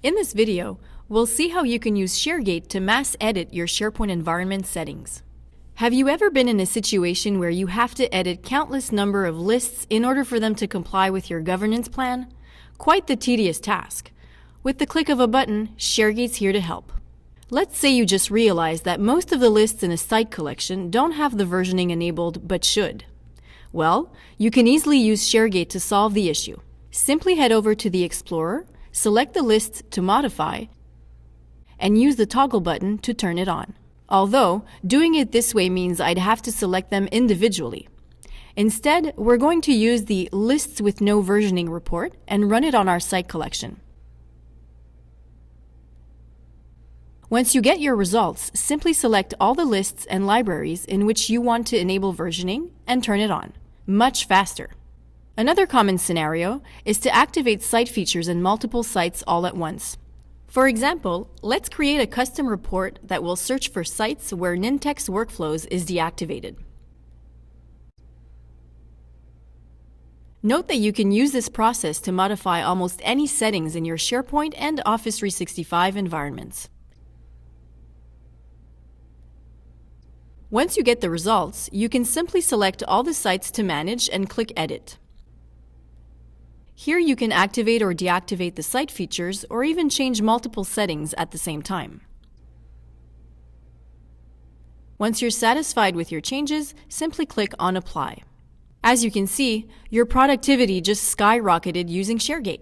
In this video, we'll see how you can use ShareGate to mass edit your SharePoint environment settings. Have you ever been in a situation where you have to edit countless number of lists in order for them to comply with your governance plan? Quite the tedious task. With the click of a button, ShareGate's here to help. Let's say you just realized that most of the lists in a site collection don't have the versioning enabled but should. Well, you can easily use ShareGate to solve the issue. Simply head over to the Explorer, select the list to modify, and use the toggle button to turn it on. Although, doing it this way means I'd have to select them individually. Instead, we're going to use the Lists with No Versioning report and run it on our site collection. Once you get your results, simply select all the lists and libraries in which you want to enable versioning and turn it on. Much faster. Another common scenario is to activate site features in multiple sites all at once. For example, let's create a custom report that will search for sites where Nintex Workflows is deactivated. Note that you can use this process to modify almost any settings in your SharePoint and Office 365 environments. Once you get the results, you can simply select all the sites to manage and click Edit. Here you can activate or deactivate the site features or even change multiple settings at the same time. Once you're satisfied with your changes, simply click on Apply. As you can see, your productivity just skyrocketed using ShareGate.